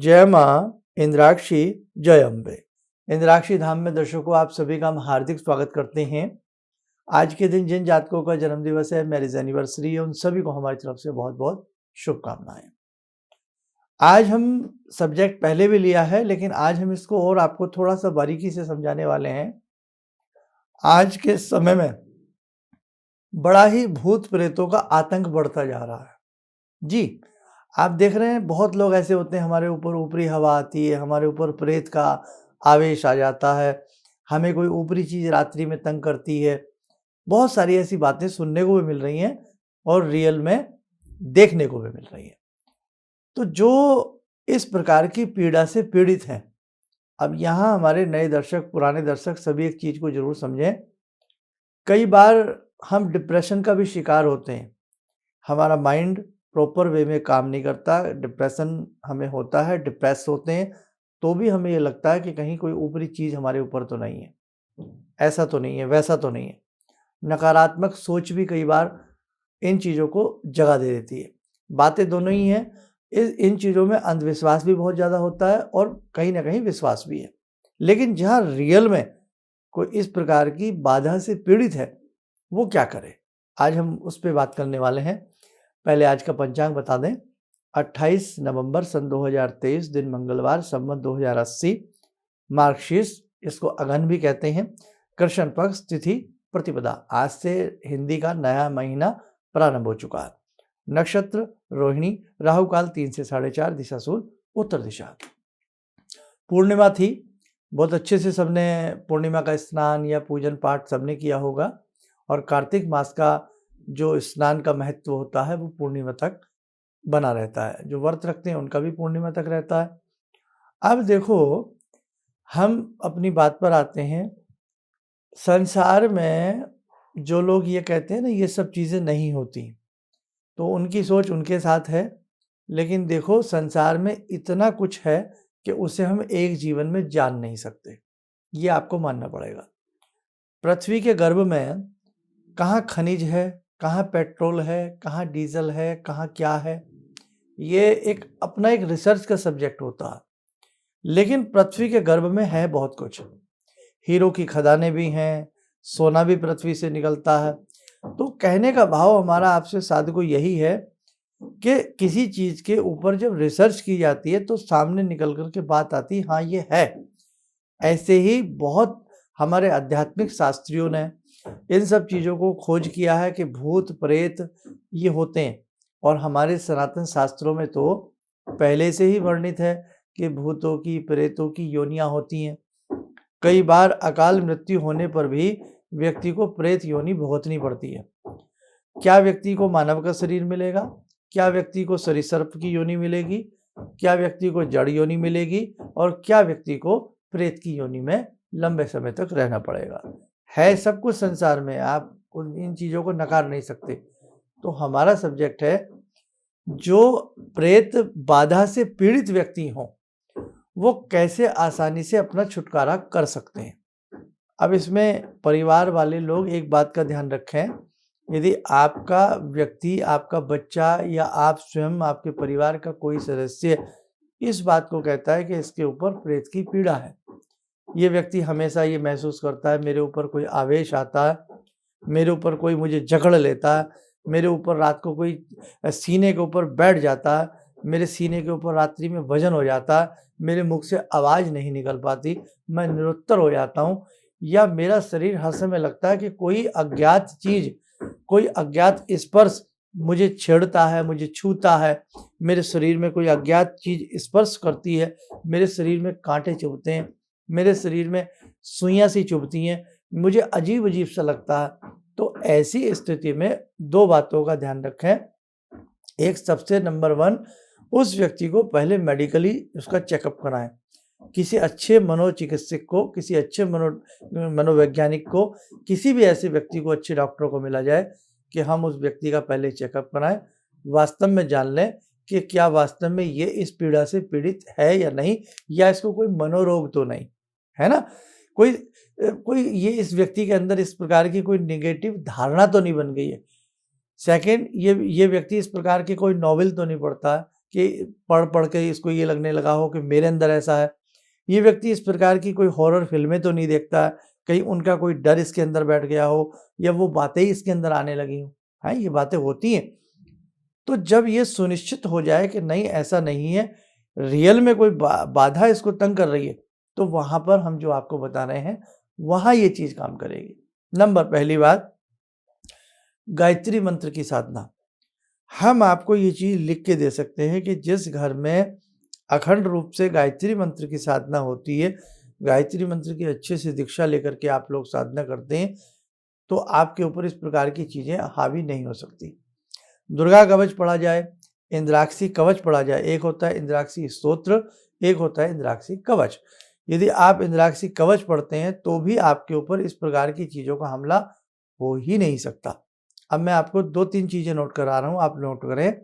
जय माँ इंद्राक्षी, जय अम्बे। इंद्राक्षी धाम में दर्शकों आप सभी का हम हार्दिक स्वागत करते हैं। आज के दिन जिन जातकों का जन्म दिवस है, मैरिज एनिवर्सरी है, उन सभी को हमारी तरफ से बहुत बहुत शुभकामनाएं। आज हम सब्जेक्ट पहले भी लिया है, लेकिन आज हम इसको और आपको थोड़ा सा बारीकी से समझाने वाले हैं। आज के समय में बड़ा ही भूत प्रेतों का आतंक बढ़ता जा रहा है। जी, आप देख रहे हैं बहुत लोग ऐसे होते हैं, हमारे ऊपर ऊपरी हवा आती है, हमारे ऊपर प्रेत का आवेश आ जाता है, हमें कोई ऊपरी चीज़ रात्रि में तंग करती है। बहुत सारी ऐसी बातें सुनने को भी मिल रही हैं और रियल में देखने को भी मिल रही हैं। तो जो इस प्रकार की पीड़ा से पीड़ित हैं, अब यहाँ हमारे नए दर्शक, पुराने दर्शक सभी एक चीज़ को ज़रूर समझें। कई बार हम डिप्रेशन का भी शिकार होते हैं। हमारा माइंड प्रॉपर वे में काम नहीं करता, डिप्रेशन हमें होता है, डिप्रेस होते हैं, तो भी हमें ये लगता है कि कहीं कोई ऊपरी चीज़ हमारे ऊपर तो नहीं है, ऐसा तो नहीं है, वैसा तो नहीं है। नकारात्मक सोच भी कई बार इन चीज़ों को जगह दे देती है। बातें दोनों ही हैं। इन चीज़ों में अंधविश्वास भी बहुत ज़्यादा होता है और कहीं ना कहीं विश्वास भी है। लेकिन जहाँ रियल में कोई इस प्रकार की बाधा से पीड़ित है, वो क्या करे, आज हम उस पर बात करने वाले हैं। पहले आज का पंचांग बता दें। 28 नवंबर सन 2023, दिन मंगलवार, संवत 2080, मार्गशीर्ष, इसको अगहन भी कहते हैं, कृष्ण पक्ष, तिथि प्रतिपदा। आज से हिंदी का नया महीना प्रारंभ हो चुका है। नक्षत्र रोहिणी, राहु काल 3 से 4:30, दिशा सूर्य उत्तर दिशा। पूर्णिमा थी, बहुत अच्छे से सबने पूर्णिमा का स्नान या पूजन पाठ सबने किया होगा। और कार्तिक मास का जो स्नान का महत्व होता है वो पूर्णिमा तक बना रहता है। जो व्रत रखते हैं उनका भी पूर्णिमा तक रहता है। अब देखो, हम अपनी बात पर आते हैं। संसार में जो लोग ये कहते हैं ना, ये सब चीज़ें नहीं होती, तो उनकी सोच उनके साथ है। लेकिन देखो, संसार में इतना कुछ है कि उसे हम एक जीवन में जान नहीं सकते, ये आपको मानना पड़ेगा। पृथ्वी के गर्भ में कहाँ खनिज है, कहाँ पेट्रोल है, कहाँ डीजल है, कहाँ क्या है, ये अपना एक रिसर्च का सब्जेक्ट होता है। लेकिन पृथ्वी के गर्भ में है बहुत कुछ। हीरो की खदानें भी हैं, सोना भी पृथ्वी से निकलता है। तो कहने का भाव हमारा आपसे साधकों यही है कि किसी चीज़ के ऊपर जब रिसर्च की जाती है तो सामने निकल कर के बात आती है, हाँ ये है। ऐसे ही बहुत हमारे आध्यात्मिक शास्त्रियों ने इन सब चीज़ों को खोज किया है कि भूत प्रेत ये होते हैं। और हमारे सनातन शास्त्रों में तो पहले से ही वर्णित है कि भूतों की, प्रेतों की योनियां होती हैं। कई बार अकाल मृत्यु होने पर भी व्यक्ति को प्रेत योनि भुगतनी पड़ती है। क्या व्यक्ति को मानव का शरीर मिलेगा, क्या व्यक्ति को सरीसर्प की योनि मिलेगी, क्या व्यक्ति को जड़ योनि मिलेगी, और क्या व्यक्ति को प्रेत की योनि में लंबे समय तक रहना पड़ेगा। है सब कुछ संसार में, आप इन चीज़ों को नकार नहीं सकते। तो हमारा सब्जेक्ट है, जो प्रेत बाधा से पीड़ित व्यक्ति हों वो कैसे आसानी से अपना छुटकारा कर सकते हैं। अब इसमें परिवार वाले लोग एक बात का ध्यान रखें, यदि आपका व्यक्ति, आपका बच्चा या आप स्वयं, आपके परिवार का कोई सदस्य इस बात को कहता है कि इसके ऊपर प्रेत की पीड़ा है, ये व्यक्ति हमेशा ये महसूस करता है मेरे ऊपर कोई आवेश आता है, मेरे ऊपर कोई मुझे जकड़ लेता है, मेरे ऊपर रात को कोई सीने के ऊपर बैठ जाता है, मेरे सीने के ऊपर रात्रि में वजन हो जाता है, मेरे मुख से आवाज़ नहीं निकल पाती, मैं निरुत्तर हो जाता हूँ, या मेरा शरीर हर समय लगता है कि कोई अज्ञात चीज़, कोई अज्ञात स्पर्श मुझे छेड़ता है, मुझे छूता है, मेरे शरीर में कोई अज्ञात चीज़ स्पर्श करती है, मेरे शरीर में कांटे चुभते हैं, मेरे शरीर में सुइयाँ सी चुभती हैं, मुझे अजीब अजीब सा लगता है। तो ऐसी स्थिति में दो बातों का ध्यान रखें। एक, सबसे नंबर 1, उस व्यक्ति को पहले मेडिकली उसका चेकअप कराएं। किसी अच्छे मनोचिकित्सक को, किसी अच्छे मनोवैज्ञानिक को, किसी भी ऐसे व्यक्ति को, अच्छे डॉक्टर को मिला जाए कि हम उस व्यक्ति का पहले चेकअप कराएं, वास्तव में जान लें कि क्या वास्तव में ये इस पीड़ा से पीड़ित है या नहीं, या इसको कोई मनोरोग तो नहीं है ना, कोई ये इस व्यक्ति के अंदर इस प्रकार की कोई नेगेटिव धारणा तो नहीं बन गई है। सेकंड, ये व्यक्ति इस प्रकार के कोई नॉवेल तो नहीं पढ़ता है कि पढ़ पढ़ के इसको ये लगने लगा हो कि मेरे अंदर ऐसा है। ये व्यक्ति इस प्रकार की कोई हॉरर फिल्में तो नहीं देखता है, कहीं उनका कोई डर इसके अंदर बैठ गया हो या वो बातें ही इसके अंदर आने लगी हों। हाँ, ये बातें होती हैं। तो जब ये सुनिश्चित हो जाए कि नहीं ऐसा नहीं है, रियल में कोई बाधा इसको तंग कर रही है, तो वहाँ पर हम जो आपको बता रहे हैं, वहाँ ये चीज़ काम करेगी। पहली बात, गायत्री मंत्र की साधना। हम आपको ये चीज़ लिख के दे सकते हैं कि जिस घर में अखंड रूप से गायत्री मंत्र की साधना होती है, गायत्री मंत्र की अच्छे से दीक्षा लेकर के आप लोग साधना करते हैं, तो आपके ऊपर इस प्रकार की चीज़ें हावी नहीं हो सकती। दुर्गा कवच पढ़ा जाए, इंद्राक्षी कवच पढ़ा जाए। एक होता है इंद्राक्षी स्तोत्र, एक होता है इंद्राक्षी कवच। यदि आप इंद्राक्षी कवच पढ़ते हैं तो भी आपके ऊपर इस प्रकार की चीज़ों का हमला हो ही नहीं सकता। अब मैं आपको 2-3 चीज़ें नोट करा रहा हूँ, आप नोट करें।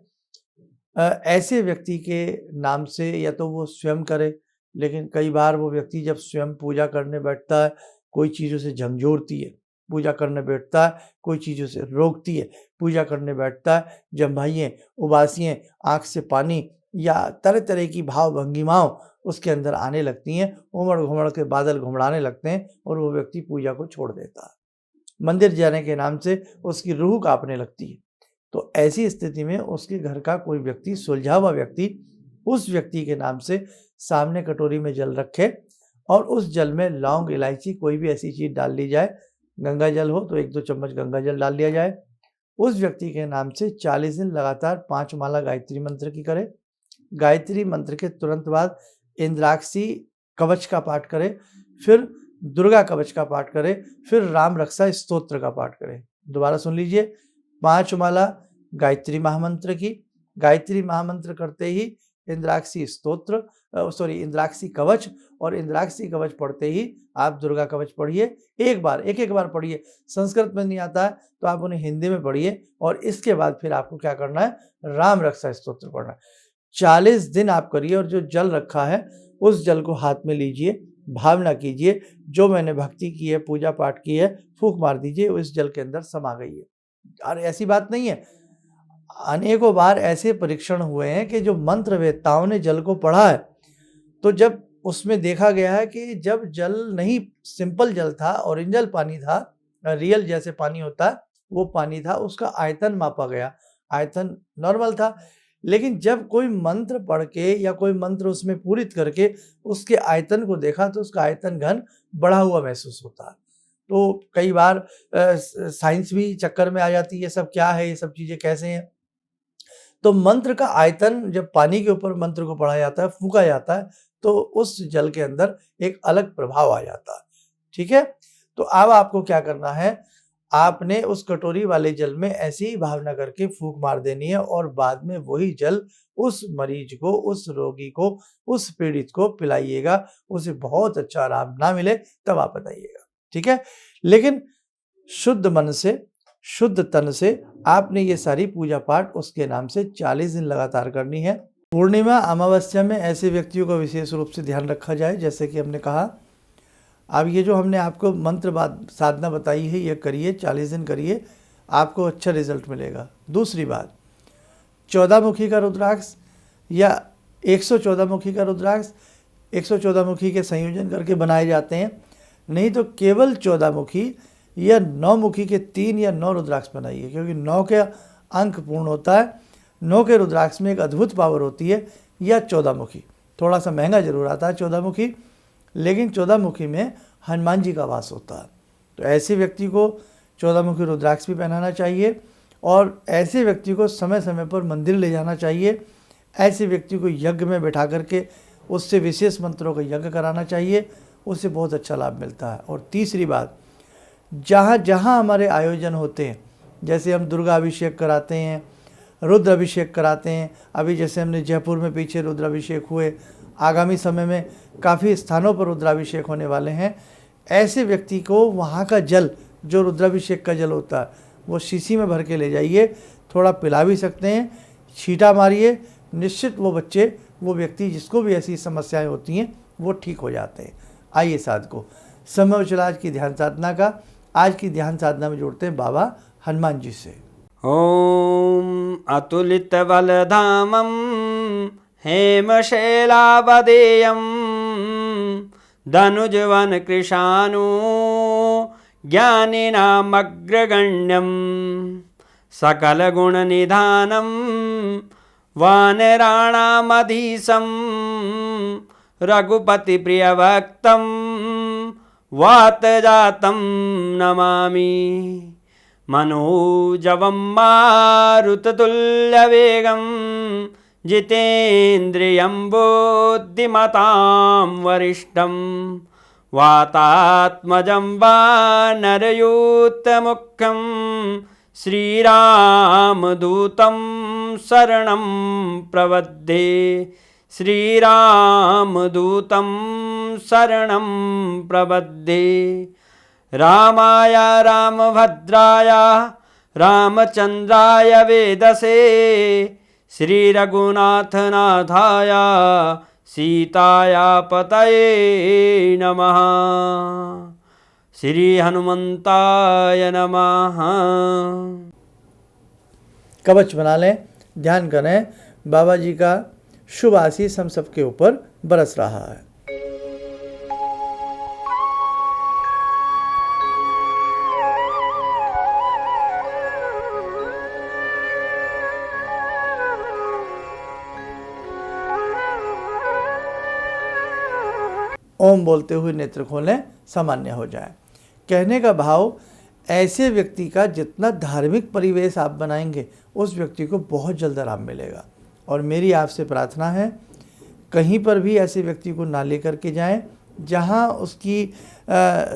ऐसे व्यक्ति के नाम से या तो वो स्वयं करे, लेकिन कई बार वो व्यक्ति जब स्वयं पूजा करने बैठता है, कोई चीज़ों से झंझोड़ती है। पूजा करने बैठता है, कोई चीज़ों से रोकती है। पूजा करने बैठता है, जम्भाइयाँ, उबासियाँ, आँख से पानी या तरह-तरह की भाव भंगिमाओं उसके अंदर आने लगती हैं, उमड़-घुमड़ के बादल घुमड़ाने लगते हैं और वो व्यक्ति पूजा को छोड़ देता है। मंदिर जाने के नाम से उसकी रूह काँपने लगती है। तो ऐसी स्थिति में उसके घर का कोई व्यक्ति, सुलझा हुआ व्यक्ति, उस व्यक्ति के नाम से सामने कटोरी में जल रखे और उस जल में लौंग, इलायची, कोई भी ऐसी चीज़ डाल ली जाए। गंगा जल हो तो 1-2 चम्मच गंगा जल डाल दिया जाए। उस व्यक्ति के नाम से 40 दिन लगातार 5 माला गायत्री मंत्र की करे। गायत्री मंत्र के तुरंत बाद इंद्राक्षी कवच का पाठ करे, फिर दुर्गा कवच का पाठ करे, फिर राम रक्षा स्तोत्र का पाठ करे। दोबारा सुन लीजिए, 5 माला गायत्री महामंत्र की। गायत्री महामंत्र करते ही इंद्राक्षी इंद्राक्षी कवच, और इंद्राक्षी कवच पढ़ते ही आप दुर्गा कवच पढ़िए। एक बार पढ़िए। संस्कृत में नहीं आता है तो आप उन्हें हिंदी में पढ़िए और इसके बाद फिर आपको क्या करना है, राम रक्षा स्तोत्र पढ़ना है। 40 दिन आप करिए और जो जल रखा है उस जल को हाथ में लीजिए, भावना कीजिए, जो मैंने भक्ति की है, पूजा पाठ की है, फूंक मार दीजिए, उस जल के अंदर समा गई है। और ऐसी बात नहीं है, अनेकों बार ऐसे परीक्षण हुए हैं कि जो मंत्र वेत्ताओं ने जल को पढ़ा है, तो जब उसमें देखा गया है कि जब जल नहीं, सिंपल जल था, ओरिजिनल पानी था, रियल जैसे पानी होता है वो पानी था, उसका आयतन मापा गया, आयतन नॉर्मल था। लेकिन जब कोई मंत्र पढ़ के या कोई मंत्र उसमें पूरित करके उसके आयतन को देखा तो उसका आयतन घन बढ़ा हुआ महसूस होता है। तो कई बार साइंस भी चक्कर में आ जाती है, सब क्या है, ये सब चीज़ें कैसे हैं। तो मंत्र का आयतन, जब पानी के ऊपर मंत्र को पढ़ा जाता है, फूंका जाता है, तो उस जल के अंदर एक अलग प्रभाव आ जाता है। ठीक है, तो अब आपको क्या करना है, आपने उस कटोरी वाले जल में ऐसी ही भावना करके फूंक मार देनी है और बाद में वही जल उस मरीज को, उस रोगी को, उस पीड़ित को पिलाइएगा। उसे बहुत अच्छा आराम ना मिले तब आप बताइएगा। ठीक है, लेकिन शुद्ध मन से, शुद्ध तन से आपने ये सारी पूजा पाठ उसके नाम से 40 दिन लगातार करनी है। पूर्णिमा, अमावस्या में ऐसे व्यक्तियों का विशेष रूप से ध्यान रखा जाए। जैसे कि हमने कहा, अब ये जो हमने आपको मंत्र साधना बताई है, ये करिए, 40 दिन करिए, आपको अच्छा रिजल्ट मिलेगा। दूसरी बात, 14 मुखी का रुद्राक्ष या 114 मुखी का रुद्राक्ष, 114 मुखी के संयोजन करके बनाए जाते हैं, नहीं तो केवल 14 मुखी या 9 मुखी के 3 या 9 रुद्राक्ष बनाइए, क्योंकि 9 के अंक पूर्ण होता है। 9 के रुद्राक्ष में एक अद्भुत पावर होती है। या 14 मुखी, थोड़ा सा महंगा जरूर आता है 14 मुखी, लेकिन 14 मुखी में हनुमान जी का वास होता है। तो ऐसे व्यक्ति को 14 मुखी रुद्राक्ष भी पहनाना चाहिए और ऐसे व्यक्ति को समय समय पर मंदिर ले जाना चाहिए। ऐसे व्यक्ति को यज्ञ में बैठा करके उससे विशेष मंत्रों का यज्ञ कराना चाहिए, उससे बहुत अच्छा लाभ मिलता है। और तीसरी बात, जहाँ जहाँ हमारे आयोजन होते हैं, जैसे हम दुर्गा अभिषेक कराते हैं, रुद्र अभिषेक कराते हैं, अभी जैसे हमने जयपुर में पीछे रुद्राभिषेक हुए, आगामी समय में काफ़ी स्थानों पर रुद्राभिषेक होने वाले हैं। ऐसे व्यक्ति को वहाँ का जल, जो रुद्राभिषेक का जल होता है, वो शीशी में भर के ले जाइए, थोड़ा पिला भी सकते हैं, छींटा मारिए, निश्चित वो बच्चे, वो व्यक्ति जिसको भी ऐसी समस्याएं होती हैं वो ठीक हो जाते हैं। आइए साधकों, समय हो चला आज की ध्यान साधना का। आज की ध्यान साधना में जोड़ते हैं बाबा हनुमान जी से। ॐ अतुलितबलधामं हेमशैलावदेयं धनुजवन कृशानु ज्ञानिनामग्रगण्यं सकलगुणनिधानं वानराणामधीशं रघुपतिप्रियभक्तं वातजातं नमामि। मनोजवं मारुततुल्यवेगं जितेन्द्रियं बुद्धिमतां वरिष्ठं वातात्मजं वानरयूथमुख्यं श्रीरामदूतं शरणं प्रपद्ये। श्रीरामदूतं शरणं प्रपद्ये। रामाय रामभद्राय रामचन्द्राय वेदसे श्रीरघुनाथनाथाय सीताया पतये नमः। श्री हनुमंताय नमः। कवच बना लें, ध्यान करें, बाबा जी का शुभ आशीष हम सबके ऊपर बरस रहा है। ओम बोलते हुए नेत्र खोलें, सामान्य हो जाए। कहने का भाव, ऐसे व्यक्ति का जितना धार्मिक परिवेश आप बनाएंगे उस व्यक्ति को बहुत जल्द आराम मिलेगा। और मेरी आपसे प्रार्थना है, कहीं पर भी ऐसे व्यक्ति को ना लेकर के जाएं जहां उसकी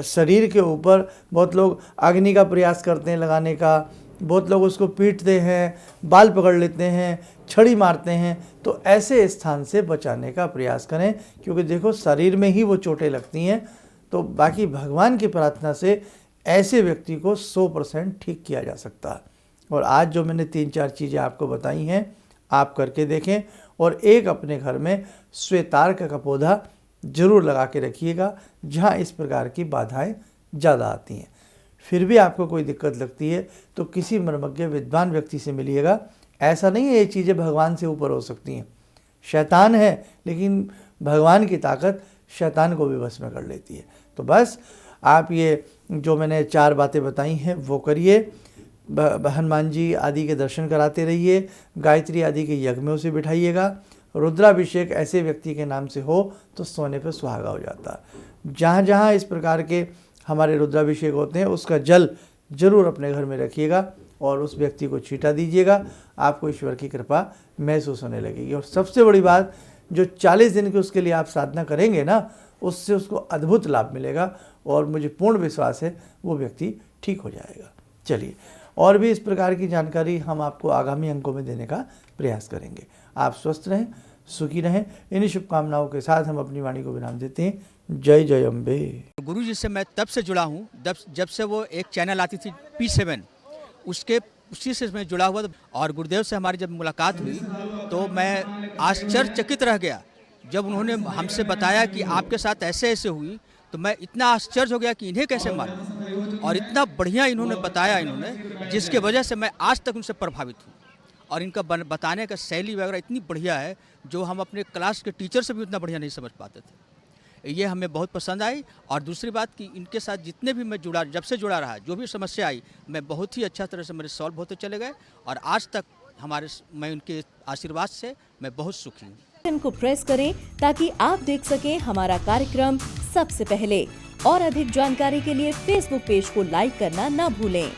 शरीर के ऊपर बहुत लोग अग्नि का प्रयास करते हैं लगाने का, बहुत लोग उसको पीटते हैं, बाल पकड़ लेते हैं, छड़ी मारते हैं। तो ऐसे स्थान से बचाने का प्रयास करें, क्योंकि देखो शरीर में ही वो चोटें लगती हैं। तो बाकी भगवान की प्रार्थना से ऐसे व्यक्ति को 100% ठीक किया जा सकता है। और आज जो मैंने 3-4 चीज़ें आपको बताई हैं, आप करके देखें। और एक अपने घर में श्वेतार्क का पौधा जरूर लगा के रखिएगा जहाँ इस प्रकार की बाधाएं ज़्यादा आती हैं। फिर भी आपको कोई दिक्कत लगती है तो किसी मर्मज्ञ विद्वान व्यक्ति से मिलिएगा। ऐसा नहीं है ये चीज़ें भगवान से ऊपर हो सकती हैं। शैतान है, लेकिन भगवान की ताकत शैतान को भी बस में कर लेती है। तो बस आप ये जो मैंने 4 बातें बताई हैं वो करिए। हनुमान जी आदि के दर्शन कराते रहिए, गायत्री आदि के यज्ञ में उसे बिठाइएगा। रुद्राभिषेक ऐसे व्यक्ति के नाम से हो तो सोने पर सुहागा हो जाता है। जहाँ जहाँ इस प्रकार के हमारे रुद्राभिषेक होते हैं उसका जल जरूर अपने घर में रखिएगा और उस व्यक्ति को छींटा दीजिएगा। आपको ईश्वर की कृपा महसूस होने लगेगी। और सबसे बड़ी बात, जो 40 दिन की उसके लिए आप साधना करेंगे ना, उससे उसको अद्भुत लाभ मिलेगा और मुझे पूर्ण विश्वास है वो व्यक्ति ठीक हो जाएगा। चलिए, और भी इस प्रकार की जानकारी हम आपको आगामी अंकों में देने का प्रयास करेंगे। आप स्वस्थ रहें, सुखी रहें। इन्हीं शुभकामनाओं के साथ हम अपनी वाणी को विराम देते हैं। जय जय अम्बे। गुरु जी से मैं तब से जुड़ा हूँ जब से वो एक चैनल आती थी P7, उसी से मैं जुड़ा हुआ था। और गुरुदेव से हमारी जब मुलाकात हुई तो मैं आश्चर्यचकित रह गया जब उन्होंने हमसे बताया कि आपके साथ ऐसे ऐसे हुई। तो मैं इतना आश्चर्य हो गया कि इन्हें कैसे मालूम, और इतना बढ़िया इन्होंने बताया जिसके वजह से मैं आज तक उनसे प्रभावित हूँ। और इनका बताने का शैली वगैरह इतनी बढ़िया है जो हम अपने क्लास के टीचर से भी उतना बढ़िया नहीं समझ पाते थे। ये हमें बहुत पसंद आई। और दूसरी बात कि इनके साथ जितने भी मैं जब से जुड़ा रहा, जो भी समस्या आई, मैं बहुत ही अच्छा तरह से मेरे सॉल्व होते चले गए। और आज तक मैं उनके आशीर्वाद से मैं बहुत सुखी हूँ। बटन को प्रेस करें ताकि आप देख सकें हमारा कार्यक्रम सबसे पहले। और अधिक जानकारी के लिए फेसबुक पेज को लाइक करना ना भूलें।